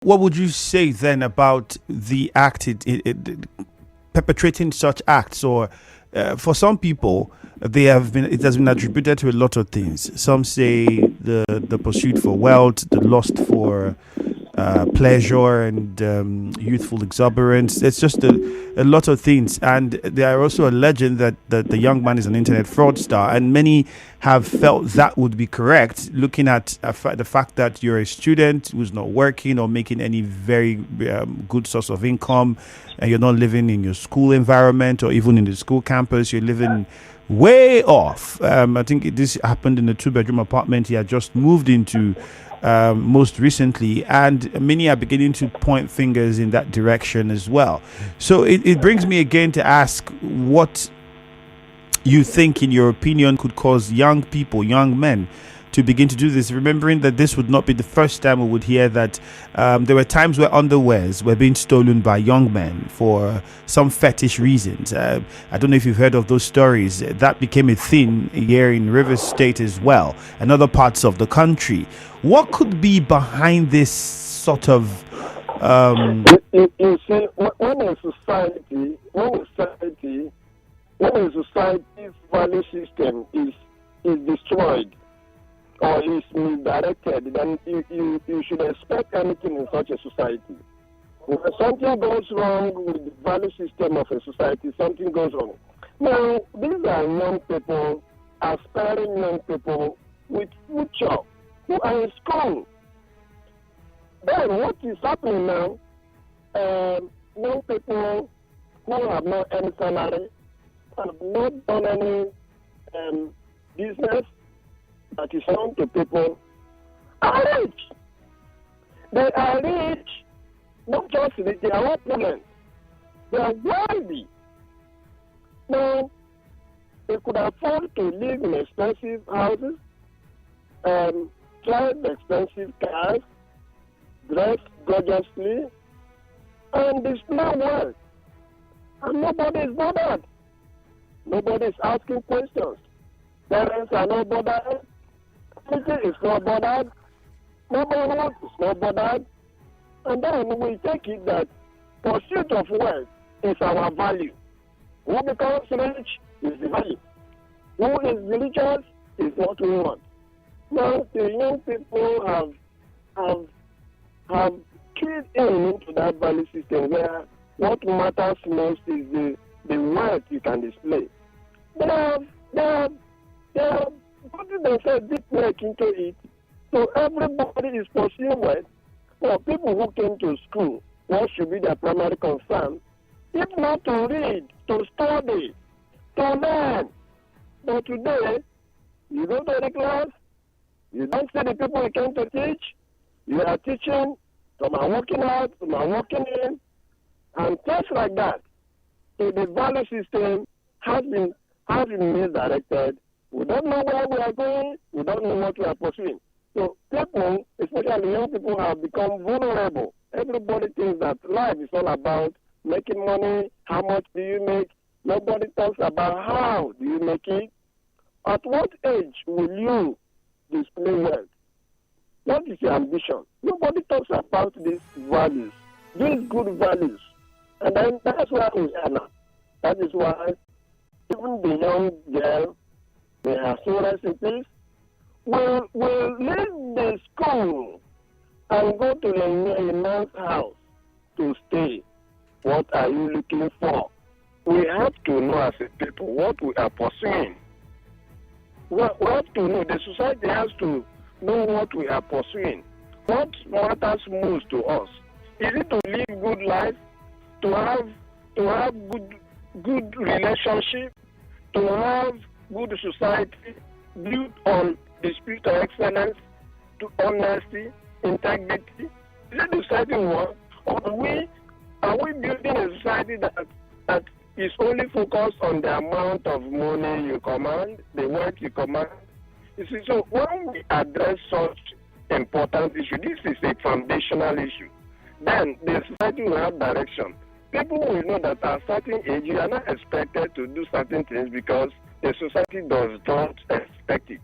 What would you say then about the act, perpetrating such acts, or for some people, it has been attributed to a lot of things. Some say the pursuit for wealth, the lust for pleasure, and youthful exuberance. It's just a lot of things, and they are also alleging that the young man is an internet fraudster, and many have felt that would be correct, looking at the fact that you're a student who's not working or making any very good source of income, and you're not living in your school environment or even in the school campus. You're living way off. I think this happened in a 2-bedroom apartment he had just moved into most recently, and many are beginning to point fingers in that direction as well. So it brings me again to ask what you think, in your opinion, could cause young people, young men, to begin to do this, remembering that this would not be the first time we would hear that there were times where underwears were being stolen by young men for some fetish reasons. I don't know if you've heard of those stories. That became a thing here in Rivers State as well, and other parts of the country. What could be behind this sort of... You see, when a society's value system is destroyed or is misdirected, then you should expect anything in such a society. When something goes wrong with the value system of a society, something goes wrong. Now, these are young people, aspiring young people with future, who are in school. Then what is happening now? Young people who have not any salary, have not done any business that is known to people, are rich. They are rich, not just rich, they are opulent. They are wealthy. Now, they could afford to live in expensive houses, drive expensive cars, dress gorgeously, and display wealth. And nobody is bothered. Nobody is asking questions. Parents are not bothered. Teacher is not bothered. Neighborhood is not bothered. And then we take it that pursuit of wealth is our value. Who becomes rich is the value. Who is religious is what we want. Now the young people have keyed into that value system where what matters most is the wealth you can display. They have putting themselves deep work into it. So everybody is pursuing wealth. For people who came to school, what should be their primary concern? If not to read, to study, to learn. But today, you go to the class, you don't see the people you came to teach, you are teaching, some are working out, some are working in, and things like that. So the value system has been misdirected. We don't know where we are going, we don't know what we are pursuing. So people, especially young people, have become vulnerable. Everybody thinks that life is all about making money, how much do you make? Nobody talks about how do you make it. At what age will you display wealth? What is your ambition? Nobody talks about these values, these good values. And then that's where we are now. That is why even the young girl, may have soul rest in peace, will leave the school and go to a man's house to stay. What are you looking for? We have to know as a people what we are pursuing. We have to know, the society has to know what we are pursuing. What matters most to us? Is it to live good life, to have good relationship, to have good society built on the spirit of excellence, to honesty, integrity? Is it the society we want? Or are we building a society that is only focused on the amount of money you command, the wealth you command? You see, so when we address such important issue, this is a foundational issue, then the society will have direction. People will know that at a certain age, you are not expected to do certain things because the society does not expect it.